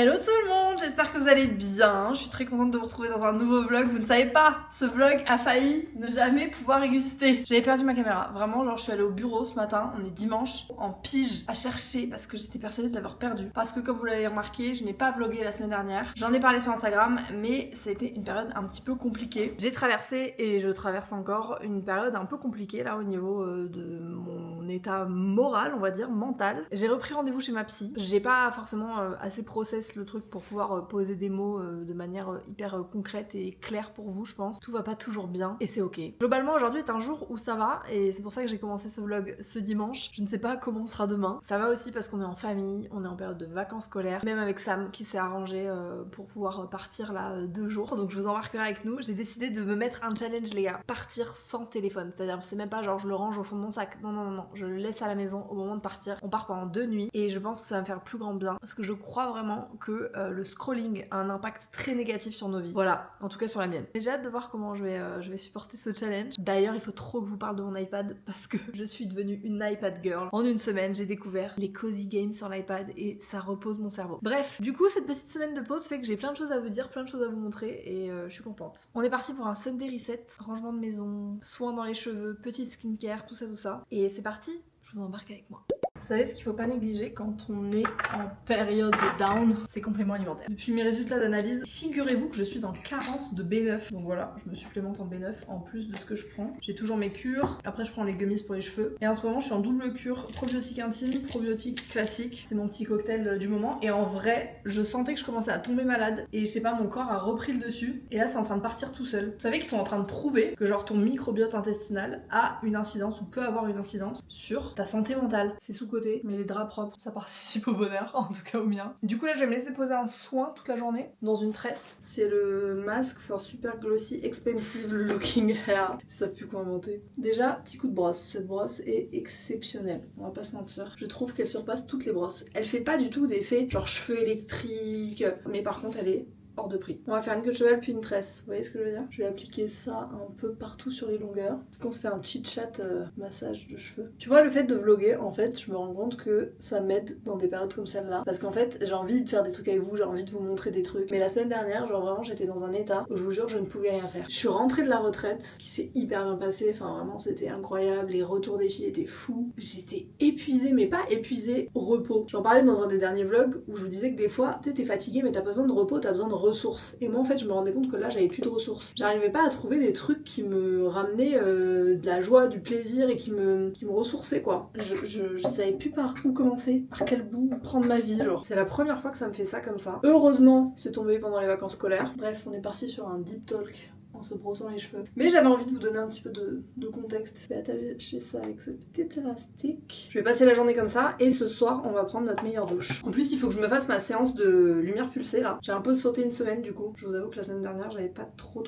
Hello tout le monde, j'espère que vous allez bien. Je suis très contente de vous retrouver dans un nouveau vlog. Vous ne savez pas, ce vlog a failli ne jamais pouvoir exister. J'avais perdu ma caméra, vraiment, genre je suis allée au bureau ce matin, on est dimanche, en pige, à chercher parce que j'étais persuadée de l'avoir perdu. Parce que comme vous l'avez remarqué, je n'ai pas vlogué la semaine dernière. J'en ai parlé sur Instagram, mais ça a été une période un petit peu compliquée. J'ai traversé, et je traverse encore, une période un peu compliquée là au niveau de mon état moral, on va dire, mental. J'ai repris rendez-vous chez ma psy. J'ai pas forcément assez process le truc pour pouvoir poser des mots de manière hyper concrète et claire pour vous, je pense. Tout va pas toujours bien et c'est ok. Globalement, aujourd'hui est un jour où ça va et c'est pour ça que j'ai commencé ce vlog ce dimanche. Je ne sais pas comment sera demain. Ça va aussi parce qu'on est en famille, on est en période de vacances scolaires, même avec Sam qui s'est arrangé pour pouvoir partir là 2 jours. Donc je vous embarquerai avec nous. J'ai décidé de me mettre un challenge, les gars. Partir sans téléphone. C'est-à-dire, c'est même pas genre je le range au fond de mon sac. Non, non, non, non. Je le laisse à la maison au moment de partir. On part pendant 2 nuits et je pense que ça va me faire plus grand bien parce que je crois vraiment que le scrolling a un impact très négatif sur nos vies. Voilà, en tout cas sur la mienne. J'ai hâte de voir comment je vais supporter ce challenge. D'ailleurs, il faut trop que je vous parle de mon iPad parce que je suis devenue une iPad girl. En une semaine, j'ai découvert les cozy games sur l'iPad et ça repose mon cerveau. Bref, du coup, cette petite semaine de pause fait que j'ai plein de choses à vous dire, plein de choses à vous montrer et je suis contente. On est parti pour un Sunday reset, rangement de maison, soins dans les cheveux, petite skincare, tout ça, tout ça. Et c'est parti, je vous embarque avec moi. Vous savez ce qu'il faut pas négliger quand on est en période de down, c'est compléments alimentaires. Depuis mes résultats d'analyse, figurez-vous que je suis en carence de B9. Donc voilà, je me supplémente en B9 en plus de ce que je prends. J'ai toujours mes cures, après je prends les gummies pour les cheveux. Et en ce moment je suis en double cure, probiotique intime, probiotique classique. C'est mon petit cocktail du moment. Et en vrai, je sentais que je commençais à tomber malade. Et je sais pas, mon corps a repris le dessus. Et là c'est en train de partir tout seul. Vous savez qu'ils sont en train de prouver que genre ton microbiote intestinal a une incidence ou peut avoir une incidence sur ta santé mentale. C'est sous côté, mais les draps propres, ça participe au bonheur, en tout cas au mien. Du coup là, je vais me laisser poser un soin toute la journée dans une tresse. C'est le Mask for Super Glossy Expensive Looking Hair. Ils savent plus quoi inventer. Déjà, petit coup de brosse. Cette brosse est exceptionnelle, on va pas se mentir. Je trouve qu'elle surpasse toutes les brosses. Elle fait pas du tout d'effet genre cheveux électriques, mais par contre elle est hors de prix. On va faire une queue de cheval puis une tresse. Vous voyez ce que je veux dire? Je vais appliquer ça un peu partout sur les longueurs. Est-ce qu'on se fait un chit-chat massage de cheveux? Tu vois, le fait de vlogger, en fait, je me rends compte que ça m'aide dans des périodes comme celle-là. Parce qu'en fait, j'ai envie de faire des trucs avec vous, j'ai envie de vous montrer des trucs. Mais la semaine dernière, genre vraiment, j'étais dans un état où je vous jure, je ne pouvais rien faire. Je suis rentrée de la retraite, qui s'est hyper bien passée. Enfin, vraiment, c'était incroyable. Les retours des filles étaient fous. J'étais épuisée, mais pas épuisée au repos. J'en parlais dans un des derniers vlogs où je vous disais que des fois, tu sais, t'es fatiguée, mais t'as pas besoin de repos, t'as besoin de ressources. Et moi en fait je me rendais compte que là j'avais plus de ressources. J'arrivais pas à trouver des trucs qui me ramenaient de la joie, du plaisir et qui me ressourçaient quoi. Je savais plus par où commencer, par quel bout prendre ma vie genre. C'est la première fois que ça me fait ça comme ça. Heureusement c'est tombé pendant les vacances scolaires. Bref, on est parti sur un deep talk en se brossant les cheveux. Mais j'avais envie de vous donner un petit peu de contexte. Je vais attacher ça avec ce petit élastique. Je vais passer la journée comme ça et ce soir on va prendre notre meilleure douche. En plus il faut que je me fasse ma séance de lumière pulsée là. J'ai un peu sauté une semaine du coup. Je vous avoue que la semaine dernière j'avais pas trop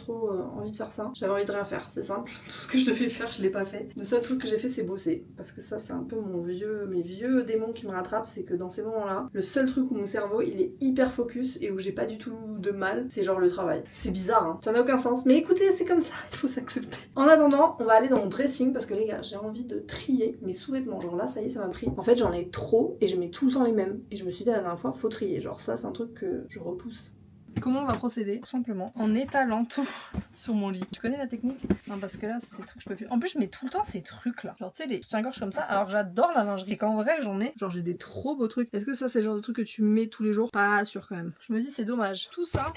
envie de faire ça. J'avais envie de rien faire, c'est simple. Tout ce que je devais faire je l'ai pas fait. Le seul truc que j'ai fait c'est bosser. Parce que ça c'est un peu mes vieux démons qui me rattrapent. C'est que dans ces moments là, le seul truc où mon cerveau il est hyper focus et où j'ai pas du tout de mal, c'est genre le travail. C'est bizarre hein. Ça n'a aucun sens. Mais écoutez, c'est comme ça, il faut s'accepter. En attendant, on va aller dans mon dressing parce que les gars, j'ai envie de trier mes sous-vêtements. Genre là, ça y est, ça m'a pris. En fait, j'en ai trop et je mets tout le temps les mêmes. Et je me suis dit la dernière fois, faut trier. Genre ça, c'est un truc que je repousse. Comment on va procéder? Tout simplement en étalant tout sur mon lit. Tu connais la technique? Non, parce que là, c'est des trucs que je peux plus. En plus, je mets tout le temps ces trucs là. Genre, tu sais, les soutiens-gorge comme ça. Alors, j'adore la lingerie. Et qu'en vrai, j'en ai. Genre, j'ai des trop beaux trucs. Est-ce que ça, c'est le genre de truc que tu mets tous les jours? Pas sûr quand même. Je me dis, c'est dommage. Tout ça.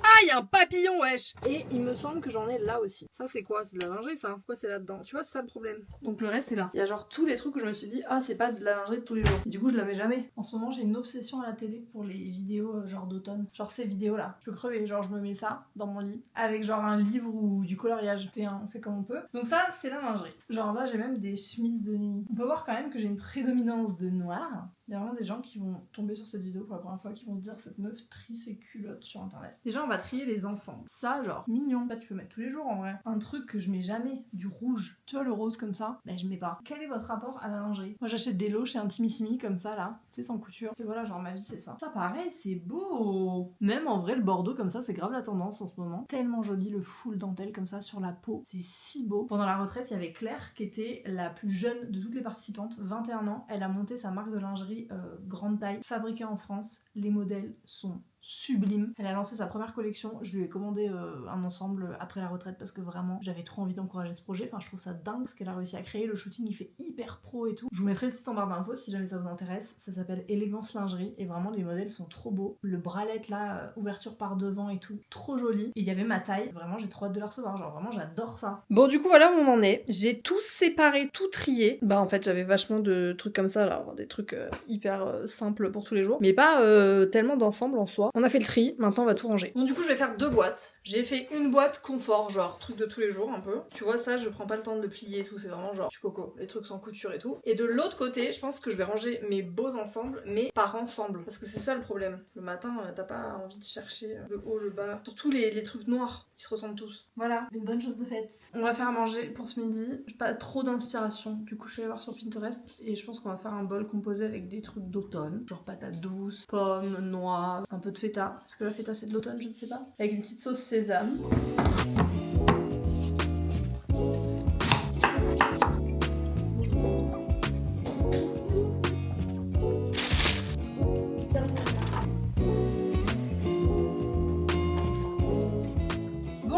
Ah, il y a un papillon, wesh! Et il me semble que j'en ai là aussi. Ça, c'est quoi? C'est de la lingerie, ça? Pourquoi c'est là-dedans? Tu vois, c'est ça le problème. Donc le reste est là. Il y a genre tous les trucs où je me suis dit, ah, c'est pas de la lingerie de tous les jours. Et du coup, je la mets jamais. En ce moment, j'ai une obsession à la télé pour les vidéos genre d'automne. Genre ces vidéos-là. Je peux crever. Genre, je me mets ça dans mon lit avec genre un livre ou du coloriage. On fait comme on peut. Donc ça, c'est la lingerie. Genre là, j'ai même des chemises de nuit. On peut voir quand même que j'ai une prédominance de noir. Il y a vraiment des gens qui vont tomber sur cette vidéo pour la première fois, qui vont se dire cette meuf trie ses culottes sur internet. Déjà on va trier les ensembles. Ça genre mignon. Ça tu peux mettre tous les jours en vrai. Un truc que je mets jamais, du rouge. Tu vois le rose comme ça? Ben je mets pas. Quel est votre rapport à la lingerie? Moi j'achète des lots chez Intimissimi comme ça là. c'est sans couture. Et voilà, genre ma vie c'est ça. Ça pareil, c'est beau. Même en vrai, le bordeaux comme ça, c'est grave la tendance en ce moment. Tellement joli le full dentelle comme ça sur la peau. C'est si beau. Pendant la retraite, il y avait Claire qui était la plus jeune de toutes les participantes, 21 ans. Elle a monté sa marque de lingerie grande taille, fabriquée en France. Les modèles sont sublime. Elle a lancé sa première collection, je lui ai commandé un ensemble après la retraite parce que vraiment j'avais trop envie d'encourager ce projet, enfin je trouve ça dingue ce qu'elle a réussi à créer, le shooting il fait hyper pro et tout. Je vous mettrai le site en barre d'infos si jamais ça vous intéresse, ça s'appelle Élégance Lingerie et vraiment les modèles sont trop beaux, le bralette là, ouverture par devant et tout, trop joli. Et il y avait ma taille, vraiment j'ai trop hâte de la recevoir, genre vraiment j'adore ça. Bon du coup voilà où on en est, j'ai tout séparé, tout trié, bah en fait j'avais vachement de trucs comme ça là, des trucs hyper simples pour tous les jours, mais pas tellement d'ensemble en soi. On a fait le tri, maintenant on va tout ranger. Donc du coup je vais faire 2 boîtes. J'ai fait une boîte confort, genre truc de tous les jours un peu. Tu vois ça, je prends pas le temps de le plier et tout, c'est vraiment genre du coco, les trucs sans couture et tout. Et de l'autre côté, je pense que je vais ranger mes beaux ensembles, mais par ensemble. Parce que c'est ça le problème. Le matin, t'as pas envie de chercher le haut, le bas. Surtout les trucs noirs, qui se ressemblent tous. Voilà, une bonne chose de faite. On va faire à manger pour ce midi. J'ai pas trop d'inspiration, du coup je vais aller voir sur Pinterest. Et je pense qu'on va faire un bol composé avec des trucs d'automne, genre patates douces, pommes, noix, un peu de feta. Est-ce que la feta c'est de l'automne? Je ne sais pas. Avec une petite sauce sésame.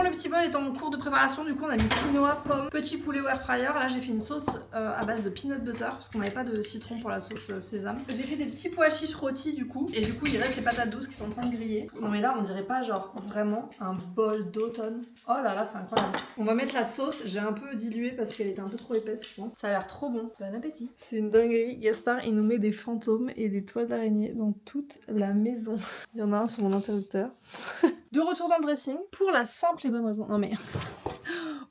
Le petit bol est en cours de préparation, du coup on a mis quinoa, pomme, petit poulet au air fryer. Là j'ai fait une sauce à base de peanut butter parce qu'on n'avait pas de citron pour la sauce sésame. J'ai fait des petits pois chiches rôtis du coup, et du coup il reste les patates douces qui sont en train de griller. Non mais là on dirait pas genre vraiment un bol d'automne. Oh là là c'est incroyable. On va mettre la sauce, j'ai un peu dilué parce qu'elle était un peu trop épaisse je pense. Ça a l'air trop bon. Bon appétit. C'est une dinguerie, Gaspard il nous met des fantômes et des toiles d'araignée dans toute la maison. Il y en a un sur mon interrupteur. De retour dans le dressing pour la simple et bonne raison. Non mais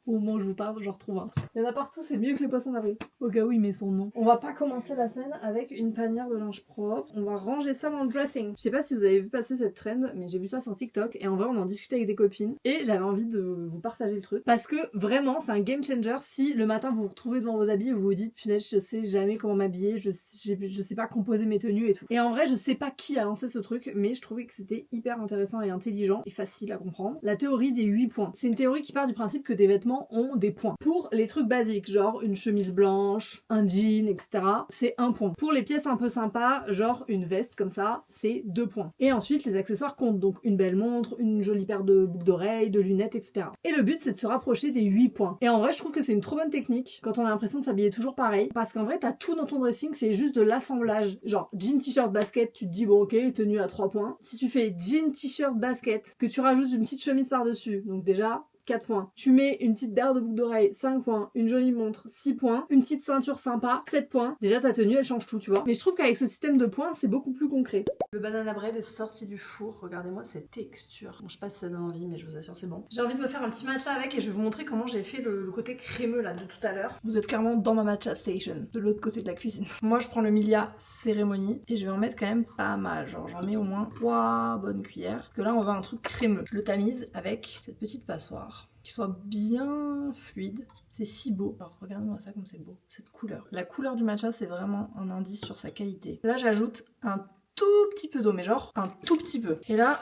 au moment où je vous parle, je retrouve un. Il y en a partout, c'est mieux que les poissons d'avril. Au cas où il met son nom. On va pas commencer la semaine avec une panière de linge propre. On va ranger ça dans le dressing. Je sais pas si vous avez vu passer cette trend, mais j'ai vu ça sur TikTok et en vrai on en discutait avec des copines et j'avais envie de vous partager le truc parce que vraiment c'est un game changer si le matin vous vous retrouvez devant vos habits et vous vous dites punaise je sais jamais comment m'habiller, je sais pas composer mes tenues et tout. Et en vrai je sais pas qui a lancé ce truc mais je trouvais que c'était hyper intéressant et intelligent et facile à comprendre. La théorie des 8 points. C'est une théorie qui part du principe que tes vêtements ont des points. Pour les trucs basiques, genre une chemise blanche, un jean, etc., c'est 1 point. Pour les pièces un peu sympas, genre une veste comme ça, c'est 2 points. Et ensuite, les accessoires comptent, donc une belle montre, une jolie paire de boucles d'oreilles, de lunettes, etc. Et le but, c'est de se rapprocher des 8 points. Et en vrai, je trouve que c'est une trop bonne technique quand on a l'impression de s'habiller toujours pareil, parce qu'en vrai, t'as tout dans ton dressing, c'est juste de l'assemblage. Genre, jean, t-shirt, basket, tu te dis, bon, ok, tenue à 3 points. Si tu fais jean, t-shirt, basket, que tu rajoutes une petite chemise par-dessus, donc déjà, 4 points. Tu mets une petite paire de boucles d'oreilles, 5 points. Une jolie montre, 6 points. Une petite ceinture sympa, 7 points. Déjà ta tenue elle change tout, tu vois. Mais je trouve qu'avec ce système de points, c'est beaucoup plus concret. Le banana bread est sorti du four. Regardez-moi cette texture. Bon, je sais pas si ça donne envie, mais je vous assure c'est bon. J'ai envie de me faire un petit matcha avec et je vais vous montrer comment j'ai fait le côté crémeux là de tout à l'heure. Vous êtes clairement dans ma matcha station, de l'autre côté de la cuisine. Moi je prends le Milia cérémonie et je vais en mettre quand même pas mal. Genre j'en mets au moins 3 bonnes cuillères. Parce que là on veut un truc crémeux. Je le tamise avec cette petite passoire qui soit bien fluide. C'est si beau. Alors regardez-moi ça comme c'est beau, cette couleur. La couleur du matcha c'est vraiment un indice sur sa qualité. Là j'ajoute un tout petit peu d'eau, mais genre un tout petit peu. Et là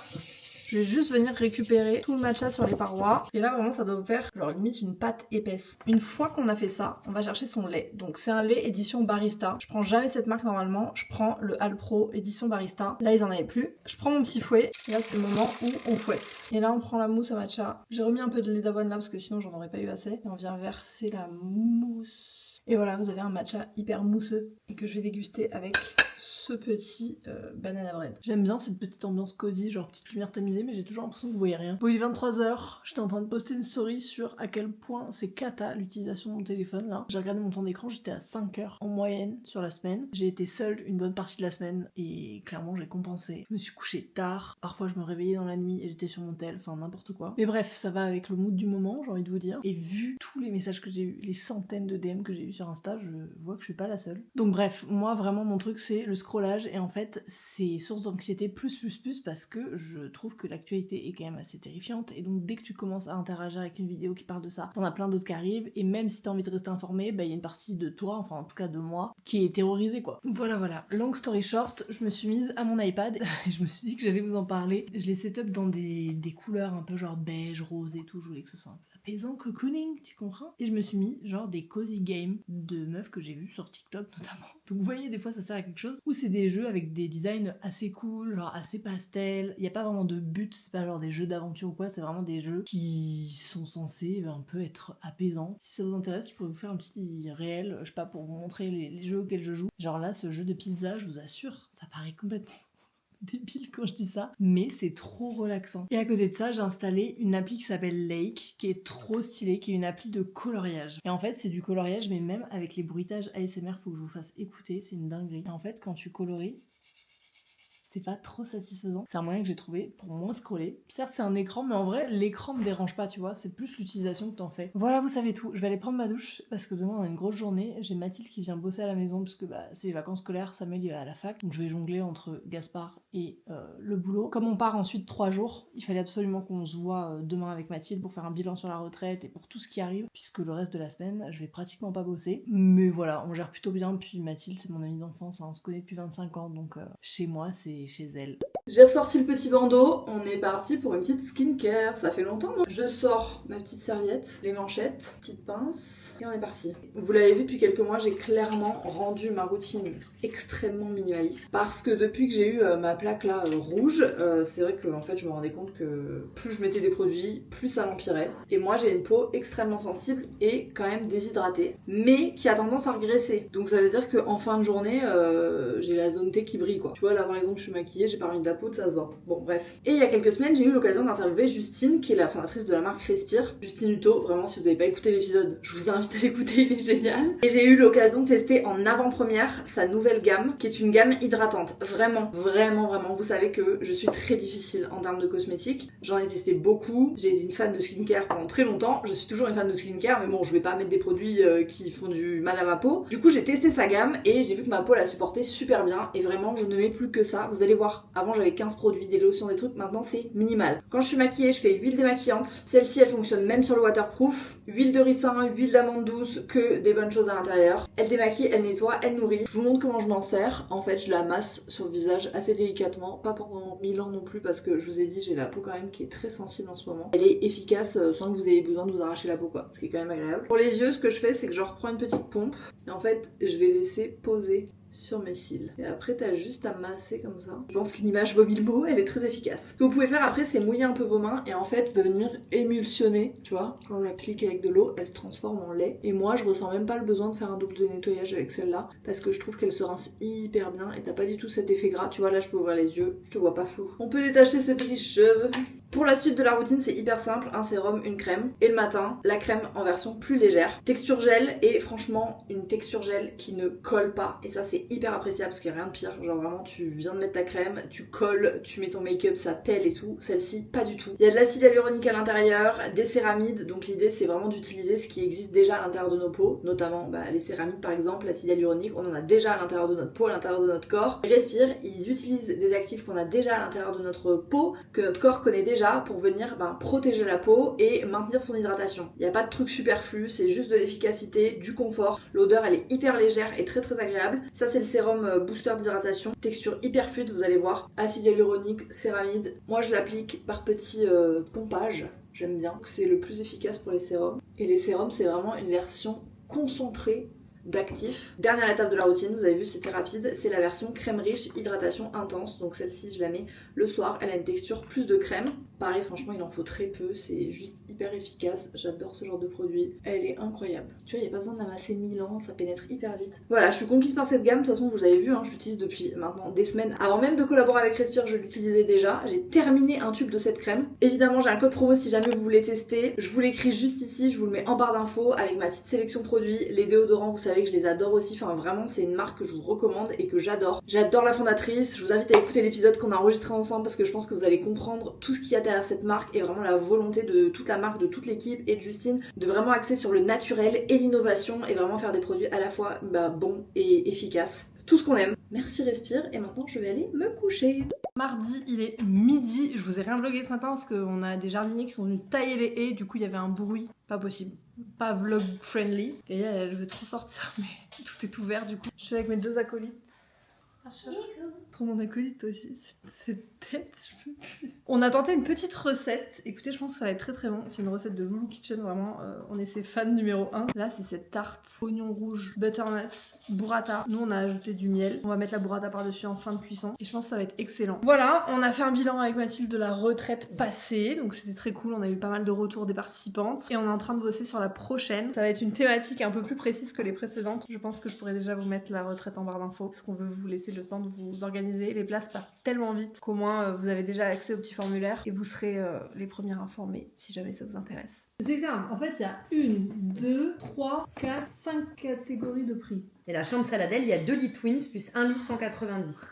je vais juste venir récupérer tout le matcha sur les parois. Et là vraiment ça doit vous faire genre limite une pâte épaisse. Une fois qu'on a fait ça, on va chercher son lait. Donc c'est un lait édition barista. Je prends jamais cette marque normalement. Je prends le Alpro édition barista. Là ils en avaient plus. Je prends mon petit fouet. Et là c'est le moment où on fouette. Et là on prend la mousse à matcha. J'ai remis un peu de lait d'avoine là parce que sinon j'en aurais pas eu assez. Et on vient verser la mousse. Et voilà, vous avez un matcha hyper mousseux et que je vais déguster avec ce petit banana bread. J'aime bien cette petite ambiance cosy, genre petite lumière tamisée, mais j'ai toujours l'impression que vous voyez rien. Bon, il est 23h, j'étais en train de poster une story sur à quel point c'est cata l'utilisation de mon téléphone là. J'ai regardé mon temps d'écran, j'étais à 5 heures en moyenne sur la semaine. J'ai été seule une bonne partie de la semaine et clairement j'ai compensé. Je me suis couchée tard, parfois je me réveillais dans la nuit et j'étais sur mon tel, enfin n'importe quoi. Mais bref, ça va avec le mood du moment, j'ai envie de vous dire. Et vu tous les messages que j'ai eu, les centaines de DM que j'ai eu sur Insta, je vois que je suis pas la seule. Donc bref, moi vraiment mon truc c'est le scrollage et en fait c'est source d'anxiété plus parce que je trouve que l'actualité est quand même assez terrifiante et donc dès que tu commences à interagir avec une vidéo qui parle de ça, t'en as plein d'autres qui arrivent et même si t'as envie de rester informé, bah il y a une partie de toi, enfin en tout cas de moi, qui est terrorisée quoi. Voilà. Long story short, je me suis mise à mon iPad et je me suis dit que j'allais vous en parler. Je l'ai set up dans des couleurs un peu genre beige, rose et tout, je voulais que ce soit un peu apaisant, cocooning, tu comprends? Et je me suis mis genre des cozy games de meufs que j'ai vues sur TikTok notamment. Donc vous voyez, des fois ça sert à quelque chose, ou c'est des jeux avec des designs assez cool, genre assez pastel, il n'y a pas vraiment de but, c'est pas genre des jeux d'aventure ou quoi, c'est vraiment des jeux qui sont censés un peu être apaisants. Si ça vous intéresse, je pourrais vous faire un petit réel, je sais pas, pour vous montrer les jeux auxquels je joue. Genre là, ce jeu de pizza, je vous assure, ça paraît complètement débile quand je dis ça, mais c'est trop relaxant. Et à côté de ça, j'ai installé une appli qui s'appelle Lake, qui est trop stylée, qui est une appli de coloriage. Et en fait, c'est du coloriage, mais même avec les bruitages ASMR, faut que je vous fasse écouter, c'est une dinguerie. Et en fait, quand tu colories, c'est pas trop satisfaisant. C'est un moyen que j'ai trouvé pour moins scroller. Certes, c'est un écran, mais en vrai, l'écran me dérange pas, tu vois. C'est plus l'utilisation que t'en fais. Voilà, vous savez tout. Je vais aller prendre ma douche parce que demain, on a une grosse journée. J'ai Mathilde qui vient bosser à la maison parce que c'est les vacances scolaires. Samuel il est à la fac. Donc je vais jongler entre Gaspard et le boulot. Comme on part ensuite 3 jours, il fallait absolument qu'on se voit demain avec Mathilde pour faire un bilan sur la retraite et pour tout ce qui arrive. Puisque le reste de la semaine, je vais pratiquement pas bosser. Mais voilà, on gère plutôt bien. Puis Mathilde, c'est mon amie d'enfance. Hein. On se connaît depuis 25 ans. Donc chez moi, c'est chez elle. J'ai ressorti le petit bandeau, on est parti pour une petite skincare, ça fait longtemps non? Je sors ma petite serviette, les manchettes, petite pince, et on est parti. Vous l'avez vu depuis quelques mois, j'ai clairement rendu ma routine extrêmement minimaliste, parce que depuis que j'ai eu ma plaque là rouge, c'est vrai que en fait je me rendais compte que plus je mettais des produits, plus ça l'empirait. Et moi j'ai une peau extrêmement sensible et quand même déshydratée, mais qui a tendance à regresser. Donc ça veut dire qu'en fin de journée, j'ai la zone T qui brille quoi. Tu vois là par exemple je suis maquillée, j'ai pas remis de la poudre, ça se voit. Bon bref. Et il y a quelques semaines, j'ai eu l'occasion d'interviewer Justine, qui est la fondatrice de la marque Respire. Justine Hutto, vraiment si vous avez pas écouté l'épisode, je vous invite à l'écouter, il est génial. Et j'ai eu l'occasion de tester en avant-première sa nouvelle gamme, qui est une gamme hydratante. Vraiment, vous savez que je suis très difficile en termes de cosmétiques. J'en ai testé beaucoup, j'ai été une fan de skincare pendant très longtemps, je suis toujours une fan de skincare, mais bon, je vais pas mettre des produits qui font du mal à ma peau. Du coup, j'ai testé sa gamme et j'ai vu que ma peau la supportait super bien et vraiment, je ne mets plus que ça. Vous allez voir, avant j'avais 15 produits, des lotions, des trucs, maintenant c'est minimal. Quand je suis maquillée, je fais huile démaquillante. Celle-ci, elle fonctionne même sur le waterproof. Huile de ricin, huile d'amande douce, que des bonnes choses à l'intérieur. Elle démaquille, elle nettoie, elle nourrit. Je vous montre comment je m'en sers. En fait, je la masse sur le visage assez délicatement, pas pendant 1000 ans non plus parce que je vous ai dit, j'ai la peau quand même qui est très sensible en ce moment. Elle est efficace sans que vous ayez besoin de vous arracher la peau quoi, ce qui est quand même agréable. Pour les yeux, ce que je fais, c'est que je reprends une petite pompe et en fait, je vais laisser poser sur mes cils. Et après, t'as juste à masser comme ça. Je pense qu'une image vaut 1000 mots, elle est très efficace. Ce que vous pouvez faire après, c'est mouiller un peu vos mains et en fait venir émulsionner, tu vois. Quand on l'applique avec de l'eau, elle se transforme en lait. Et moi, je ressens même pas le besoin de faire un double de nettoyage avec celle-là parce que je trouve qu'elle se rince hyper bien et t'as pas du tout cet effet gras. Tu vois, là, je peux ouvrir les yeux, je te vois pas flou. On peut détacher ses petits cheveux. Pour la suite de la routine, c'est hyper simple, un sérum, une crème. Et le matin, la crème en version plus légère. Texture gel et franchement, une texture gel qui ne colle pas. Et ça, c'est hyper appréciable parce qu'il n'y a rien de pire. Genre vraiment, tu viens de mettre ta crème, tu colles, tu mets ton make-up, ça pèle et tout. Celle-ci, pas du tout. Il y a de l'acide hyaluronique à l'intérieur, des céramides. Donc l'idée, c'est vraiment d'utiliser ce qui existe déjà à l'intérieur de nos peaux. Notamment les céramides par exemple, l'acide hyaluronique. On en a déjà à l'intérieur de notre peau, à l'intérieur de notre corps. Et Respire, ils utilisent des actifs qu'on a déjà à l'intérieur de notre peau, que notre corps connaît déjà pour venir protéger la peau et maintenir son hydratation. Il n'y a pas de truc superflu, c'est juste de l'efficacité, du confort. L'odeur elle est hyper légère et très très agréable. Ça c'est le sérum booster d'hydratation. Texture hyper fluide, vous allez voir. Acide hyaluronique, céramide. Moi je l'applique par petits pompages. J'aime bien. C'est le plus efficace pour les sérums. Et les sérums c'est vraiment une version concentrée d'actifs. Dernière étape de la routine, vous avez vu c'était rapide, c'est la version crème riche hydratation intense. Donc celle-ci je la mets le soir, elle a une texture plus de crème. Pareil franchement il en faut très peu, c'est juste hyper efficace, j'adore ce genre de produit, elle est incroyable. Tu vois il n'y a pas besoin de la masser 1000 ans, ça pénètre hyper vite. Voilà, je suis conquise par cette gamme, de toute façon vous avez vu, je l'utilise depuis maintenant des semaines. Avant même de collaborer avec Respire, je l'utilisais déjà, j'ai terminé un tube de cette crème. Évidemment j'ai un code promo si jamais vous voulez tester, je vous l'écris juste ici, je vous le mets en barre d'infos avec ma petite sélection produits, les déodorants vous savez savez que je les adore aussi, enfin vraiment c'est une marque que je vous recommande et que j'adore. J'adore la fondatrice, je vous invite à écouter l'épisode qu'on a enregistré ensemble parce que je pense que vous allez comprendre tout ce qu'il y a derrière cette marque et vraiment la volonté de toute la marque, de toute l'équipe et de Justine de vraiment axer sur le naturel et l'innovation et vraiment faire des produits à la fois bons et efficaces. Tout ce qu'on aime. Merci Respire et maintenant je vais aller me coucher. Mardi, il est midi. Je vous ai rien vlogué ce matin parce qu'on a des jardiniers qui sont venus tailler les haies. Du coup, il y avait un bruit. Pas possible. Pas vlog friendly. Et elle, je vais trop sortir, mais tout est ouvert du coup. Je suis avec mes 2 acolytes. Trop mon acolyte toi aussi, cette tête, je peux plus. On a tenté une petite recette, écoutez je pense que ça va être très très bon, c'est une recette de Loulou Kitchen vraiment, on est ses fans numéro 1. Là c'est cette tarte, oignon rouge, butternut, burrata, nous on a ajouté du miel, on va mettre la burrata par dessus en fin de cuisson et je pense que ça va être excellent. Voilà, on a fait un bilan avec Mathilde de la retraite passée, donc c'était très cool, on a eu pas mal de retours des participantes et on est en train de bosser sur la prochaine. Ça va être une thématique un peu plus précise que les précédentes, je pense que je pourrais déjà vous mettre la retraite en barre d'infos parce qu'on veut vous laisser le temps de vous organiser. Les places partent tellement vite qu'au moins vous avez déjà accès au petit formulaire et vous serez les premières informées si jamais ça vous intéresse. C'est ça, en fait il y a 1, 2, 3, 4, 5 catégories de prix. Et la chambre Saladel, il y a 2 lits twins plus 1 lit 190.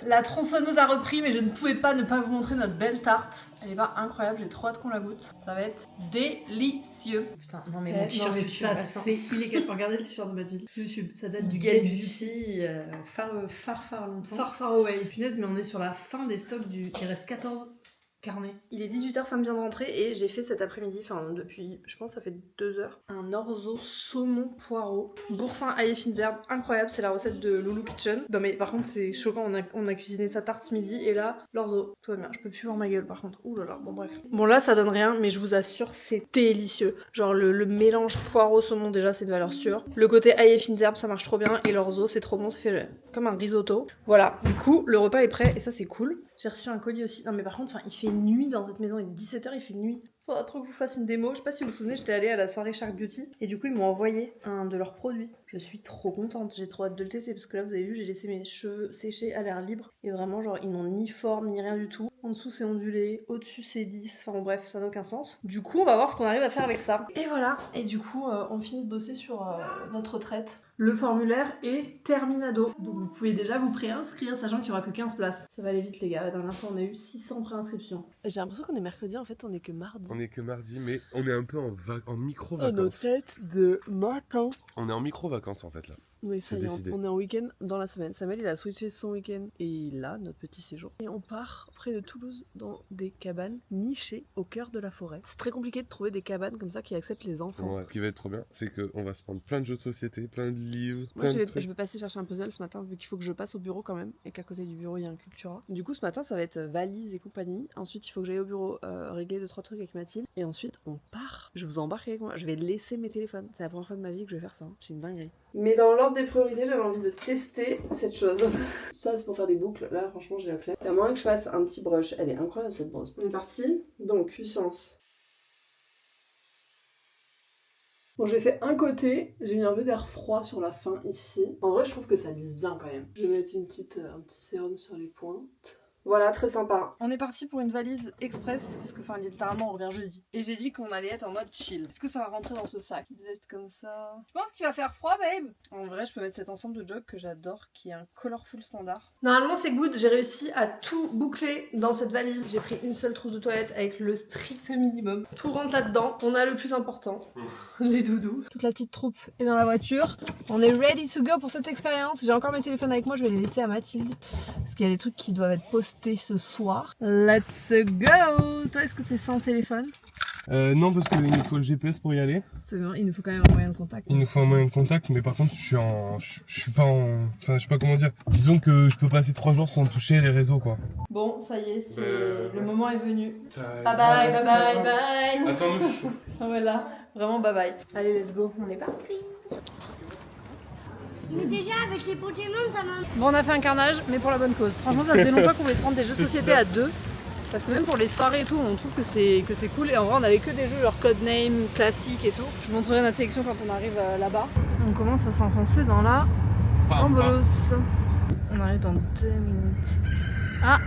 La tronçonneuse a repris mais je ne pouvais pas ne pas vous montrer notre belle tarte. Elle est pas incroyable, j'ai trop hâte qu'on la goûte. Ça va être délicieux. Putain, non mais mon t-shirt ça c'est illégal. Regardez le t-shirt de Mathilde. YouTube, ça date du Get Beauty, far longtemps. Far away. Punaise, mais on est sur la fin des stocks il reste 14 carnets. Il est 18h, ça me vient de rentrer et j'ai fait cet après-midi, enfin depuis, je pense ça fait 2 heures, un orzo saumon poireau, boursin ail et fines herbes, incroyable, c'est la recette de Loulou Kitchen. Non mais par contre c'est choquant, on a cuisiné sa tarte ce midi et là, l'orzo, tout va bien, je peux plus voir ma gueule par contre, ouh là là, bon bref. Bon là ça donne rien, mais je vous assure c'est délicieux. Genre le mélange poireau saumon déjà c'est une valeur sûre, le côté ail et fines herbes ça marche trop bien et l'orzo c'est trop bon, ça fait comme un risotto. Voilà, du coup le repas est prêt et ça c'est cool. J'ai reçu un colis aussi, non mais par contre il fait nuit dans cette maison, il est 17h, il fait nuit. Faudra trop que je vous fasse une démo. Je sais pas si vous vous souvenez, j'étais allée à la soirée Shark Beauty et du coup ils m'ont envoyé un de leurs produits. Je suis trop contente, j'ai trop hâte de le tester parce que là vous avez vu j'ai laissé mes cheveux sécher à l'air libre et vraiment genre ils n'ont ni forme ni rien du tout. En dessous c'est ondulé, au-dessus c'est lisse, enfin bref ça n'a aucun sens. Du coup on va voir ce qu'on arrive à faire avec ça. Et voilà, et du coup on finit de bosser sur notre retraite. Le formulaire est terminado. Donc vous pouvez déjà vous préinscrire sachant qu'il n'y aura que 15 places. Ça va aller vite les gars, la dernière fois on a eu 600 préinscriptions. J'ai l'impression qu'on est mercredi, en fait on est que mardi. On est que mardi, mais on est un peu en micro-vacances. Nos têtes de vacances. On est en micro-vacances en fait là. Oui, ça y est, on est en week-end dans la semaine. Samuel, il a switché son week-end et il a notre petit séjour. Et on part près de Toulouse dans des cabanes nichées au cœur de la forêt. C'est très compliqué de trouver des cabanes comme ça qui acceptent les enfants. Ouais. Ce qui va être trop bien, c'est qu'on va se prendre plein de jeux de société, plein de livres. Moi, je vais passer chercher un puzzle ce matin, vu qu'il faut que je passe au bureau quand même, et qu'à côté du bureau, il y a un Cultura. Du coup, ce matin, ça va être valise et compagnie. Ensuite, il faut que j'aille au bureau régler 2-3 trucs avec Mathilde. Et ensuite, on part. Je vous embarque avec moi. Je vais laisser mes téléphones. C'est la première fois de ma vie que je vais faire ça. Hein. C'est une dinguerie. Mais dans l'ordre des priorités, j'avais envie de tester cette chose. Ça, c'est pour faire des boucles. Là, franchement, j'ai la flemme. Il y a moyen que je fasse un petit brush. Elle est incroyable, cette brosse. On est parti. Donc, puissance. Bon, j'ai fait un côté, j'ai mis un peu d'air froid sur la fin ici. En vrai, je trouve que ça lisse bien quand même. Je vais mettre un petit sérum sur les pointes. Voilà, très sympa. On est parti pour une valise express, parce que littéralement on revient jeudi. Et j'ai dit qu'on allait être en mode chill. Est-ce que ça va rentrer dans ce sac? Petite veste comme ça. Je pense qu'il va faire froid, babe. En vrai, je peux mettre cet ensemble de jogs que j'adore, qui est un colorful standard. Normalement, c'est good. J'ai réussi à tout boucler dans cette valise. J'ai pris une seule trousse de toilette avec le strict minimum. Tout rentre là-dedans. On a le plus important, les doudous. Toute la petite troupe est dans la voiture. On est ready to go pour cette expérience. J'ai encore mes téléphones avec moi, je vais les laisser à Mathilde. Parce qu'il y a des trucs qui doivent être postés ce soir. Let's go! Toi, est-ce que t'es sans téléphone? Non, parce qu'il nous faut le GPS pour y aller. C'est bien, il nous faut quand même un moyen de contact. Il nous faut un moyen de contact, mais par contre, je suis pas en... Enfin, je sais pas comment dire. Disons que je peux passer 3 jours sans toucher les réseaux, quoi. Bon, ça y est, le moment est venu. Bye bye, bye bye, bye! Attends-nous. Ah voilà, vraiment bye bye. Allez, let's go, on est parti. Mais déjà avec les Pokémon ça m'a... Bon, on a fait un carnage, mais pour la bonne cause. Franchement, ça faisait longtemps qu'on voulait se prendre des jeux de société à 2. Parce que même pour les soirées et tout, on trouve que c'est cool. Et en vrai, on avait que des jeux genre Codename, classique et tout. Je vous montrerai notre sélection quand on arrive là-bas. On commence à s'enfoncer dans la embolos. On arrive dans 2 minutes. Ah,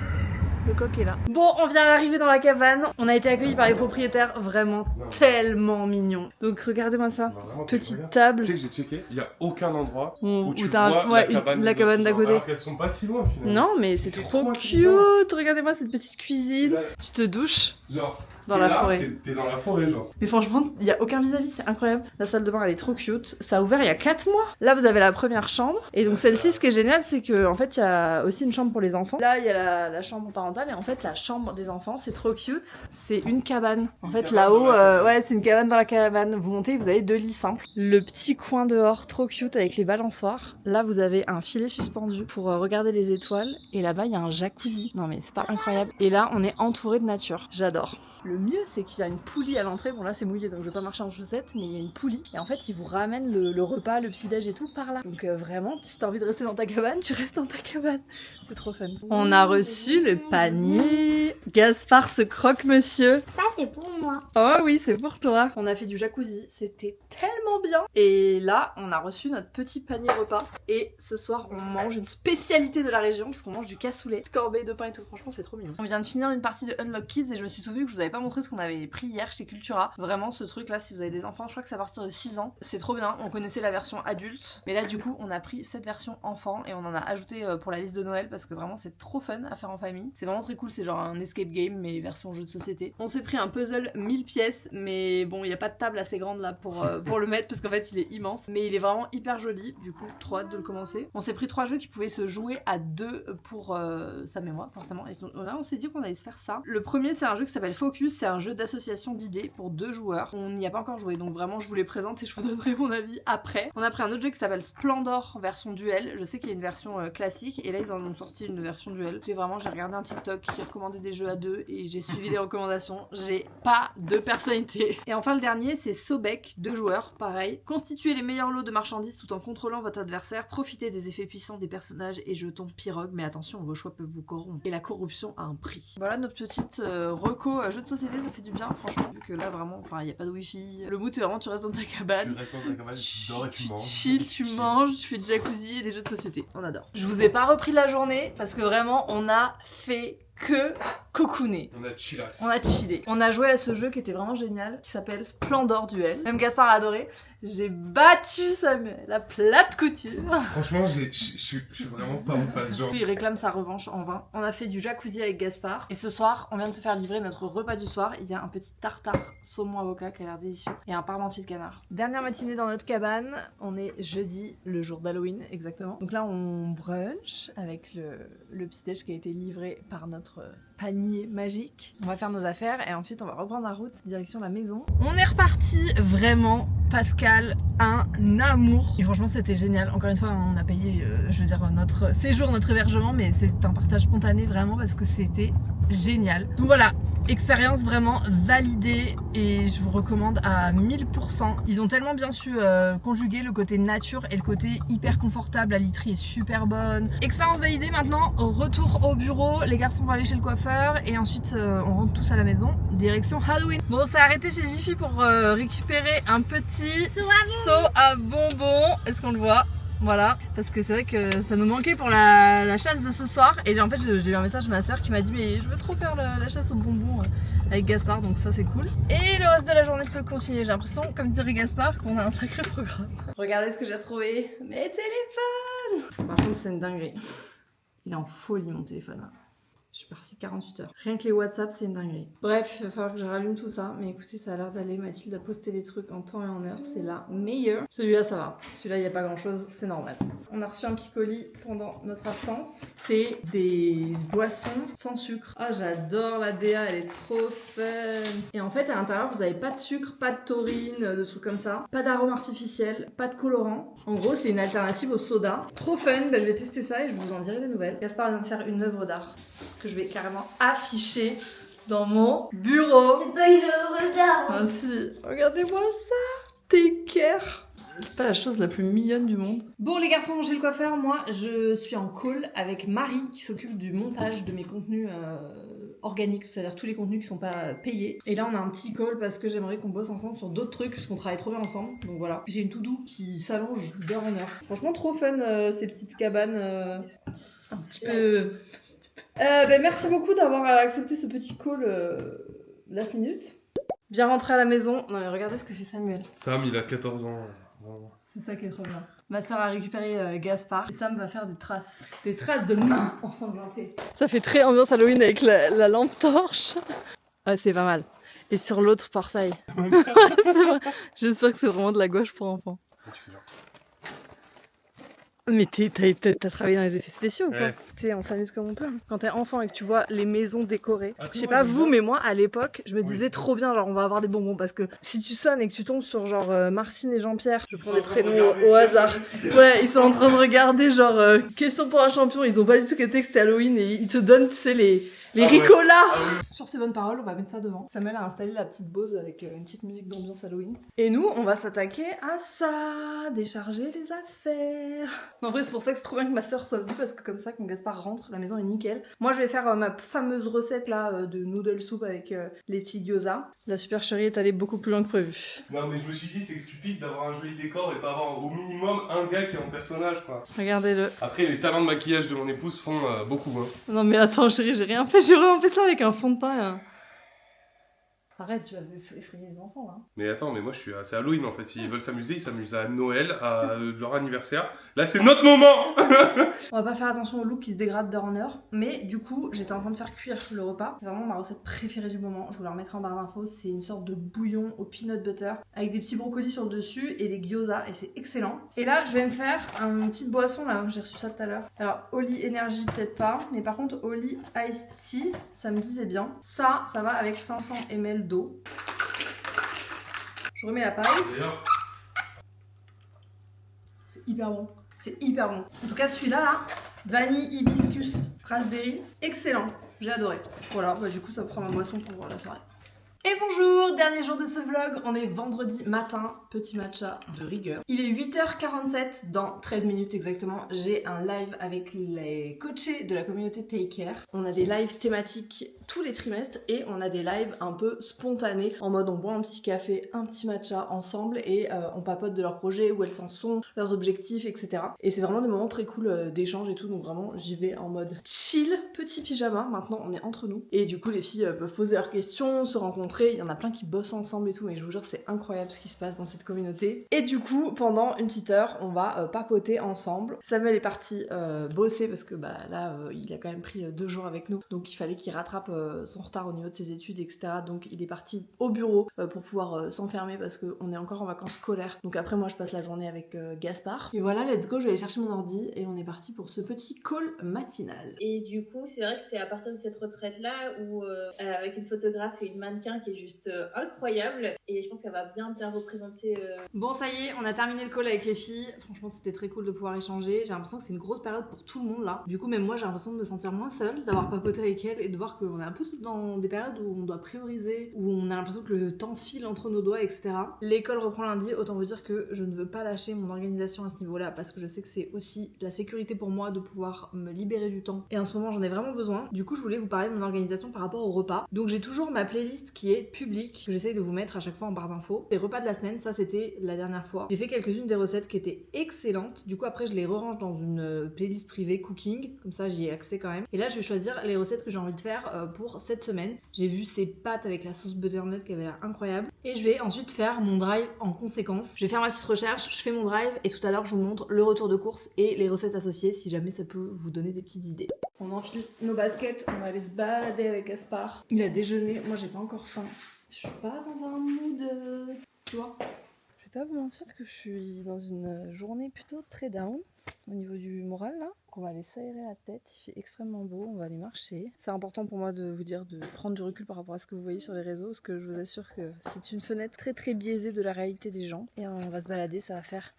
Le coq est là. Bon, on vient d'arriver dans la cabane. On a été accueillis par les propriétaires, vraiment tellement mignons. Donc regardez-moi ça. Vraiment, Petite incroyable. table. Tu sais que j'ai checké, il y a aucun endroit Où où tu t'as vois ouais, la cabane d'à côté. Alors qu'elles sont pas si loin finalement. Non, mais c'est C'est trop trop cute. Regardez-moi cette petite cuisine. Là, Tu te douches genre, dans t'es la là, forêt. T'es dans la forêt, genre. Mais franchement, il y a aucun vis-à-vis, c'est incroyable. La salle de bain, elle est trop cute. Ça a ouvert il y a 4 mois. Là, vous avez la première chambre. Et donc celle-ci, ce qui est génial, c'est que en fait, il y a aussi une chambre pour les enfants. Là, il y a la chambre parentale et en fait, la chambre des enfants, c'est trop cute. C'est une cabane. En Une fait, cabane là-haut, dans la cabane. ouais, c'est une cabane dans la cabane. Vous montez, vous avez 2 lits simples. Le petit coin dehors, trop cute avec les balançoires. Là, vous avez un filet suspendu pour regarder les étoiles. Et là-bas, il y a un jacuzzi. Non mais c'est pas incroyable. Et là, on est entouré de nature. J'adore. Le mieux, c'est qu'il y a une poulie à l'entrée. Bon là, c'est mouillé, donc je vais pas marcher en chaussettes, mais il y a une poulie. Et en fait, ils vous ramènent le repas, le petit-déj et tout par là. Donc vraiment, si t'as envie de rester dans ta cabane, tu restes dans ta cabane. C'est trop fun. On a reçu le panier. Gaspard se croque, monsieur. Ça, c'est pour moi. Oh oui, c'est pour toi. On a fait du jacuzzi, c'était tellement bien. Et là, on a reçu notre petit panier repas. Et ce soir, on mange une spécialité de la région, parce qu'on mange du cassoulet, corbeille de pain et tout. Franchement, c'est trop mignon. On vient de finir une partie de Unlock Kids et je me suis souvenu que je vous avais pas montré ce qu'on avait pris hier chez Cultura. Vraiment, ce truc là, si vous avez des enfants, je crois que c'est à partir de 6 ans. C'est trop bien. On connaissait la version adulte. Mais là, du coup, on a pris cette version enfant et on en a ajouté pour la liste de Noël parce que vraiment, c'est trop fun à faire en famille. C'est vraiment très cool. C'est genre un escape game, mais version jeu de société. On s'est pris un puzzle 1000 pièces, mais bon, il n'y a pas de table assez grande là pour le mettre parce qu'en fait, il est immense. Mais il est vraiment hyper joli. Du coup, trop hâte de le commencer. On s'est pris 3 jeux qui pouvaient se jouer à 2 pour Sam et moi, forcément. Et là, on s'est dit qu'on allait se faire ça. Le premier, c'est un jeu qui s'appelle Focus. C'est un jeu d'association d'idées pour 2 joueurs. On n'y a pas encore joué, donc vraiment, je vous les présente et je vous donnerai mon avis après. On a pris un autre jeu qui s'appelle Splendor version duel. Je sais qu'il y a une version classique et là, ils en ont sorti une version duel. C'est vraiment, j'ai regardé un TikTok qui recommandait des jeux à 2 et j'ai suivi les recommandations. J'ai pas de personnalité. Et enfin, le dernier, c'est Sobek, 2 joueurs, pareil. Constituez les meilleurs lots de marchandises tout en contrôlant votre adversaire. Profitez des effets puissants des personnages et jetons pirogue, mais attention, vos choix peuvent vous corrompre. Et la corruption a un prix. Voilà notre petite reco jeu de société, ça fait du bien, franchement. Vu que là, vraiment, enfin, il n'y a pas de wifi. Le mood, c'est vraiment, tu restes dans ta cabane. Tu restes dans ta cabane, tu dors et tu manges. Chill, tu manges, tu fais de jacuzzi et des jeux de société. On adore. Je vous ai pas repris la journée parce que vraiment, on a fait que cocooner. On a chillax. On a chillé. On a joué à ce jeu qui était vraiment génial, qui s'appelle Splendor Duel. Même Gaspard a adoré. J'ai battu Samuel, la plate couture. Franchement, je suis vraiment pas en face, genre. Il réclame sa revanche en vain. On a fait du jacuzzi avec Gaspard. Et ce soir, on vient de se faire livrer notre repas du soir. Il y a un petit tartare saumon avocat qui a l'air délicieux. Et un parmentier de canard. Dernière matinée dans notre cabane. On est jeudi, le jour d'Halloween, exactement. Donc là, on brunch avec le petit déj qui a été livré par notre panier magique. On va faire nos affaires et ensuite on va reprendre la route direction la maison. On est reparti, vraiment Pascal, un amour. Et franchement c'était génial. Encore une fois on a payé, je veux dire notre séjour, notre hébergement, mais c'est un partage spontané vraiment parce que c'était génial. Donc voilà, expérience vraiment validée et je vous recommande à 1000%. Ils ont tellement bien su conjuguer le côté nature et le côté hyper confortable. La literie est super bonne. Expérience validée maintenant, retour au bureau. Les garçons vont aller chez le coiffeur et ensuite on rentre tous à la maison. Direction Halloween. Bon, on s'est arrêté chez Jiffy pour récupérer un petit seau à bonbons. Est-ce qu'on le voit ? Voilà, parce que c'est vrai que ça nous manquait pour la chasse de ce soir. Et en fait, j'ai eu un message de ma soeur qui m'a dit mais je veux trop faire la chasse aux bonbons avec Gaspard, donc ça c'est cool. Et le reste de la journée peut continuer. J'ai l'impression, comme dirait Gaspard, qu'on a un sacré programme. Regardez ce que j'ai retrouvé. Mes téléphones. Par contre, c'est une dinguerie. Il est en folie mon téléphone là. Je suis partie 48 heures. Rien que les WhatsApp, c'est une dinguerie. Bref, il va falloir que je rallume tout ça. Mais écoutez, ça a l'air d'aller. Mathilde a posté des trucs en temps et en heure. C'est la meilleure. Celui-là, ça va. Celui-là, il n'y a pas grand-chose. C'est normal. On a reçu un petit colis pendant notre absence. C'est des boissons sans sucre. Ah, j'adore la DA. Elle est trop fun. Et en fait, à l'intérieur, vous n'avez pas de sucre, pas de taurine, de trucs comme ça. Pas d'arôme artificiel, pas de colorant. En gros, c'est une alternative au soda. Trop fun. Bah, je vais tester ça et je vous en dirai des nouvelles. Gaspard vient de faire une œuvre d'art que je vais carrément afficher dans mon bureau. C'est pas une œuvre d'art. Ah si, regardez-moi ça. Take care. C'est pas la chose la plus mignonne du monde. Bon les garçons, j'ai le coiffeur. Moi, je suis en call avec Marie qui s'occupe du montage de mes contenus organiques, c'est-à-dire tous les contenus qui sont pas payés. Et là, on a un petit call parce que j'aimerais qu'on bosse ensemble sur d'autres trucs parce qu'on travaille trop bien ensemble. Donc voilà, j'ai une to-do qui s'allonge d'heure en heure. Franchement, trop fun ces petites cabanes un petit peu Merci beaucoup d'avoir accepté ce petit call last minute. Bien rentré à la maison. Non mais regardez ce que fait Samuel. Sam, il a 14 ans. C'est ça qui est trop bien. Ma soeur a récupéré Gaspard et Sam va faire des traces. Des traces de mains ensanglantées. Ça fait très ambiance Halloween avec la lampe torche. Ouais, c'est pas mal. Et sur l'autre portail. C'est vrai. J'espère que c'est vraiment de la gouache pour enfants. Mais t'as travaillé dans les effets spéciaux ou quoi? Ouais. Tu sais, on s'amuse comme on peut. Quand t'es enfant et que tu vois les maisons décorées. Après, Je sais moi, pas j'aime vous, bien. mais moi à l'époque, je me Oui. disais trop bien, genre on va avoir des bonbons. Parce que si tu sonnes et que tu tombes sur genre Martine et Jean-Pierre, je prends des prénoms au hasard. Ouais, ils sont en train de regarder genre question pour un champion. Ils ont pas du tout capté que c'était Halloween et ils te donnent, tu sais, les Ah ouais. ricolas. Ah oui. Sur ces bonnes paroles, on va mettre ça devant. Samuel a installé la petite Bose avec une petite musique d'ambiance Halloween. Et nous, on va s'attaquer à ça, décharger les affaires. En vrai, c'est pour ça que c'est trop bien que ma soeur soit venue, parce que comme ça, quand Gaspard rentre, la maison est nickel. Moi, je vais faire ma fameuse recette là de noodle soup avec les petits gyoza. La supercherie est allée beaucoup plus loin que prévu. Non, mais je me suis dit, c'est stupide d'avoir un joli décor et pas avoir au minimum un gars qui est en personnage, quoi. Regardez-le. Après, les talents de maquillage de mon épouse font beaucoup, hein. Non mais attends chérie, j'ai rien fait, j'ai vraiment fait ça avec un fond de teint. Hein. Arrête, tu vas effrayer les enfants là. Mais attends, mais moi, c'est Halloween, en fait. S'ils veulent s'amuser, ils s'amusent à Noël, à leur anniversaire. Là, c'est notre moment. On va pas faire attention au look qui se dégrade d'heure en heure, mais du coup j'étais en train de faire cuire le repas. C'est vraiment ma recette préférée du moment, je vous la remettrai en barre d'infos. C'est une sorte de bouillon au peanut butter avec des petits brocolis sur le dessus et des gyoza et c'est excellent. Et là je vais me faire une petite boisson là, j'ai reçu ça tout à l'heure. Alors Oli Energy peut-être pas, mais par contre Oli Iced Tea, ça me disait bien. Ça va avec 500 ml d'eau. Je remets la paille. D'ailleurs, C'est hyper bon. C'est hyper bon. En tout cas, celui-là, là, vanille, hibiscus, raspberry, excellent. J'ai adoré. Voilà, bah, du coup, ça me fera ma boisson pour la soirée. Et bonjour, dernier jour de ce vlog, on est vendredi matin, petit matcha de rigueur. Il est 8h47, dans 13 minutes exactement, j'ai un live avec les coachés de la communauté Take Care. On a des lives thématiques tous les trimestres et on a des lives un peu spontanés, en mode on boit un petit café, un petit matcha ensemble et on papote de leurs projets, où elles en sont, leurs objectifs, etc. Et c'est vraiment des moments très cool d'échange et tout, donc vraiment j'y vais en mode chill, petit pyjama, maintenant on est entre nous. Et du coup les filles peuvent poser leurs questions, se rencontrer. Il y en a plein qui bossent ensemble et tout, mais je vous jure c'est incroyable ce qui se passe dans cette communauté. Et du coup pendant une petite heure on va papoter ensemble. Samuel est parti bosser parce que bah là il a quand même pris 2 jours avec nous, donc il fallait qu'il rattrape son retard au niveau de ses études, etc. Donc il est parti au bureau pour pouvoir s'enfermer parce qu'on est encore en vacances scolaires. Donc après moi je passe la journée avec Gaspard. Et voilà, let's go, je vais aller chercher mon ordi et on est parti pour ce petit call matinal. Et du coup, c'est vrai que c'est à partir de cette retraite-là où, avec une photographe et une mannequin qui est juste incroyable, et je pense qu'elle va bien représenter. Bon, ça y est, on a terminé le call avec les filles. Franchement, c'était très cool de pouvoir échanger. J'ai l'impression que c'est une grosse période pour tout le monde là. Du coup, même moi, j'ai l'impression de me sentir moins seule, d'avoir papoté avec elle et de voir qu'on est un peu dans des périodes où on doit prioriser, où on a l'impression que le temps file entre nos doigts, etc. L'école reprend lundi, autant vous dire que je ne veux pas lâcher mon organisation à ce niveau-là parce que je sais que c'est aussi la sécurité pour moi de pouvoir me libérer du temps. Et en ce moment, j'en ai vraiment besoin. Du coup, je voulais vous parler de mon organisation par rapport au repas. Donc, j'ai toujours ma playlist qui est publique, que j'essaye de vous mettre à chaque fois en barre d'infos. Les repas de la semaine, ça c'était la dernière fois. J'ai fait quelques-unes des recettes qui étaient excellentes. Du coup, après, je les re-range dans une playlist privée cooking. Comme ça, j'y ai accès quand même. Et là, je vais choisir les recettes que j'ai envie de faire pour cette semaine. J'ai vu ces pâtes avec la sauce butternut qui avait l'air incroyable. Et je vais ensuite faire mon drive en conséquence. Je vais faire ma petite recherche, je fais mon drive et tout à l'heure, je vous montre le retour de course et les recettes associées si jamais ça peut vous donner des petites idées. On enfile nos baskets, on va aller se balader avec Gaspard. Il a déjeuné, moi j'ai pas encore faim. Je suis pas dans un mood, tu vois. Je vais pas vous mentir que je suis dans une journée plutôt très down au niveau du moral là. Donc on va aller s'aérer la tête, il fait extrêmement beau, on va aller marcher. C'est important pour moi de vous dire de prendre du recul par rapport à ce que vous voyez sur les réseaux, parce que je vous assure que c'est une fenêtre très très biaisée de la réalité des gens. Et on va se balader, ça va faire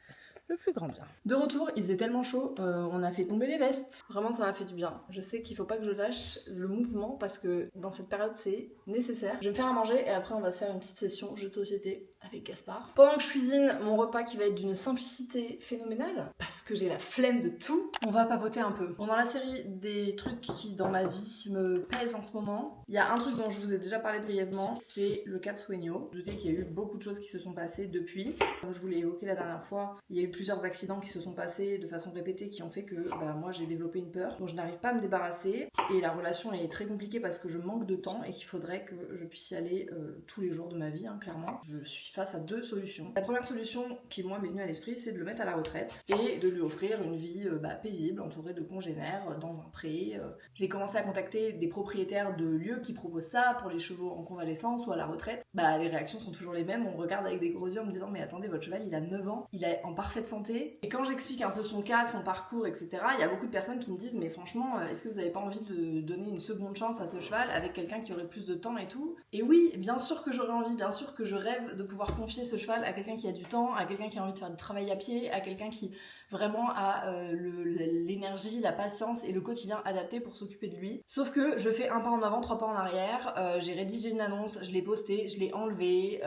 le plus grand bien. De retour, il faisait tellement chaud, on a fait tomber les vestes. Vraiment, ça m'a fait du bien. Je sais qu'il faut pas que je lâche le mouvement parce que dans cette période, c'est nécessaire. Je vais me faire à manger et après, on va se faire une petite session jeu de société avec Gaspard. Pendant que je cuisine mon repas qui va être d'une simplicité phénoménale, parce que j'ai la flemme de tout, on va papoter un peu. Bon, dans la série des trucs qui dans ma vie me pèsent en ce moment, il y a un truc dont je vous ai déjà parlé brièvement, c'est le cas de Sueño. Je sais qu'il y a eu beaucoup de choses qui se sont passées depuis. Comme je vous l'ai évoqué la dernière fois, il y a eu plusieurs accidents qui se sont passés de façon répétée qui ont fait que moi j'ai développé une peur dont je n'arrive pas à me débarrasser et la relation est très compliquée parce que je manque de temps et qu'il faudrait que je puisse y aller tous les jours de ma vie, hein, clairement. Je suis face à deux solutions. La première solution qui moi m'est venue à l'esprit, c'est de le mettre à la retraite et de lui offrir une vie paisible, entourée de congénères, dans un pré. J'ai commencé à contacter des propriétaires de lieux qui proposent ça pour les chevaux en convalescence ou à la retraite. Les réactions sont toujours les mêmes, on regarde avec des gros yeux en me disant mais attendez, votre cheval il a 9 ans, il est en parfaite santé. Et quand j'explique un peu son cas, son parcours, etc., il y a beaucoup de personnes qui me disent mais franchement, est-ce que vous avez pas envie de donner une seconde chance à ce cheval avec quelqu'un qui aurait plus de temps et tout? Et oui, bien sûr que j'aurais envie, bien sûr que je rêve de pouvoir confier ce cheval à quelqu'un qui a du temps, à quelqu'un qui a envie de faire du travail à pied, à quelqu'un qui vraiment a l'énergie, la patience et le quotidien adapté pour s'occuper de lui. Sauf que je fais un pas en avant, 3 pas en arrière, j'ai rédigé une annonce, je l'ai postée, je l'ai enlevée,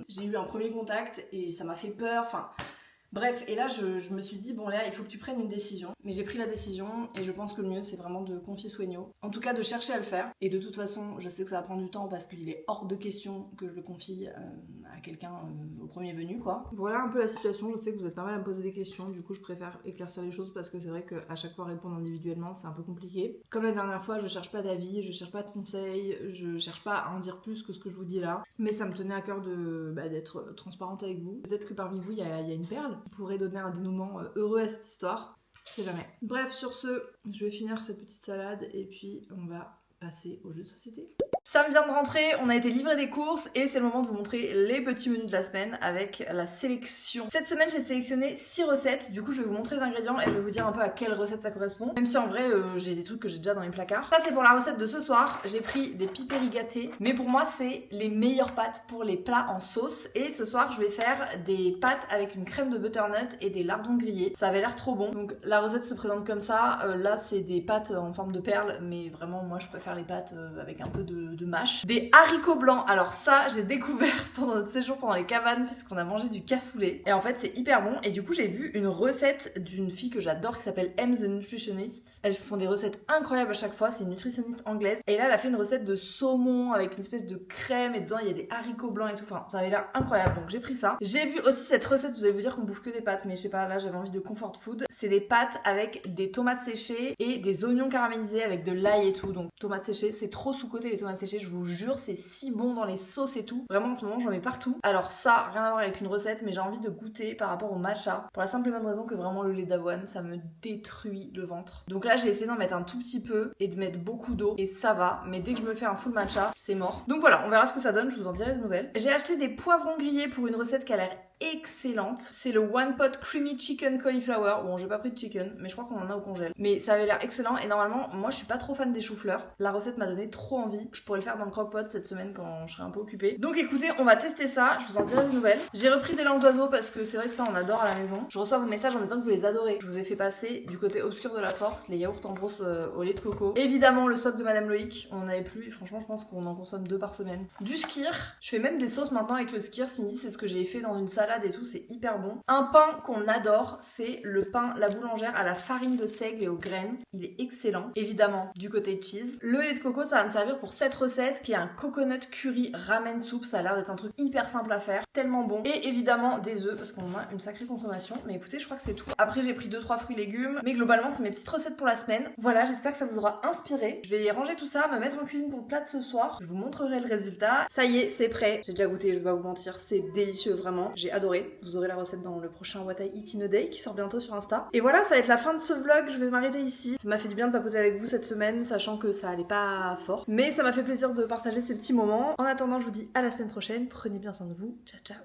j'ai eu un premier contact et ça m'a fait peur, enfin... Bref, et là je me suis dit, bon Léa, il faut que tu prennes une décision. Mais j'ai pris la décision et je pense que le mieux c'est vraiment de confier Sueño. En tout cas de chercher à le faire. Et de toute façon, je sais que ça va prendre du temps parce qu'il est hors de question que je le confie à quelqu'un au premier venu quoi. Voilà un peu la situation, je sais que vous êtes pas mal à me poser des questions, du coup je préfère éclaircir les choses parce que c'est vrai qu'à chaque fois répondre individuellement c'est un peu compliqué. Comme la dernière fois, je cherche pas d'avis, je cherche pas de conseils, je cherche pas à en dire plus que ce que je vous dis là. Mais ça me tenait à cœur d'être transparente avec vous. Peut-être que parmi vous il y a une perle qui pourrait donner un dénouement heureux à cette histoire. C'est jamais. Bref, sur ce, je vais finir cette petite salade et puis on va passer au jeu de société. Ça me vient de rentrer, on a été livré des courses et c'est le moment de vous montrer les petits menus de la semaine avec la sélection. Cette semaine j'ai sélectionné 6 recettes, du coup je vais vous montrer les ingrédients et je vais vous dire un peu à quelle recette ça correspond. Même si en vrai j'ai des trucs que j'ai déjà dans mes placards. Ça c'est pour la recette de ce soir, j'ai pris des pipéri gâtés, mais pour moi c'est les meilleures pâtes pour les plats en sauce. Et ce soir je vais faire des pâtes avec une crème de butternut et des lardons grillés. Ça avait l'air trop bon, donc la recette se présente comme ça. Là c'est des pâtes en forme de perles, mais vraiment moi je préfère les pâtes avec un peu de mâche. Des haricots blancs, alors ça j'ai découvert pendant notre séjour pendant les cabanes puisqu'on a mangé du cassoulet et en fait c'est hyper bon. Et du coup j'ai vu une recette d'une fille que j'adore qui s'appelle M the Nutritionist. Elles font des recettes incroyables à chaque fois, c'est une nutritionniste anglaise et là elle a fait une recette de saumon avec une espèce de crème et dedans il y a des haricots blancs et tout, enfin ça avait l'air incroyable donc j'ai pris ça. J'ai vu aussi cette recette, vous allez vous dire qu'on bouffe que des pâtes mais je sais pas, là j'avais envie de comfort food. C'est des pâtes avec des tomates séchées et des oignons caramélisés avec de l'ail et tout, donc tomates séchées, c'est trop sous-côté les tomates séchées, je vous jure, c'est si bon dans les sauces et tout. Vraiment en ce moment j'en mets partout. Alors ça, rien à voir avec une recette, mais j'ai envie de goûter par rapport au matcha. Pour la simple et bonne raison que vraiment le lait d'avoine, ça me détruit le ventre. Donc là j'ai essayé d'en mettre un tout petit peu et de mettre beaucoup d'eau et ça va. Mais dès que je me fais un full matcha, c'est mort. Donc voilà, on verra ce que ça donne, je vous en dirai des nouvelles. J'ai acheté des poivrons grillés pour une recette qui a l'air excellente. C'est le One Pot Creamy Chicken Cauliflower. Bon, j'ai pas pris de chicken, mais je crois qu'on en a au congèle. Mais ça avait l'air excellent et normalement, moi je suis pas trop fan des choux-fleurs. La recette m'a donné trop envie. Je pourrais le faire dans le crock-pot cette semaine quand je serai un peu occupée. Donc écoutez, on va tester ça. Je vous en dirai des nouvelles. J'ai repris des langues d'oiseaux parce que c'est vrai que ça on adore à la maison. Je reçois vos messages en me disant que vous les adorez. Je vous ai fait passer du côté obscur de la force les yaourts en brosse au lait de coco. Évidemment le soc de Madame Loïc. On en avait plus. Franchement, je pense qu'on en consomme 2 par semaine. Du skyr. Je fais même des sauces maintenant avec le skyr. Ce midi, c'est ce que j'ai fait dans une salade et tout. C'est hyper bon. Un pain qu'on adore, c'est le pain La Boulangère à la farine de seigle et aux graines. Il est excellent. Évidemment, du côté cheese. Le lait de coco, ça va me servir pour cette recette qui est un coconut curry ramen soup. Ça a l'air d'être un truc hyper simple à faire. Tellement bon. Et évidemment, des œufs parce qu'on en a une sacrée consommation. Mais écoutez, je crois que c'est tout. Après, j'ai pris 2-3 fruits et légumes. Mais globalement, c'est mes petites recettes pour la semaine. Voilà, j'espère que ça vous aura inspiré. Je vais ranger tout ça, me mettre en cuisine pour le plat de ce soir. Je vous montrerai le résultat. Ça y est, c'est prêt. J'ai déjà goûté, je vais pas vous mentir. C'est délicieux, vraiment. J'ai adoré. Vous aurez la recette dans le prochain What I Eat in a Day qui sort bientôt sur Insta. Et voilà, ça va être la fin de ce vlog, je vais m'arrêter ici. Ça m'a fait du bien de papoter avec vous cette semaine, sachant que ça allait pas fort. Mais ça m'a fait plaisir de partager ces petits moments. En attendant, je vous dis à la semaine prochaine, prenez bien soin de vous, ciao ciao.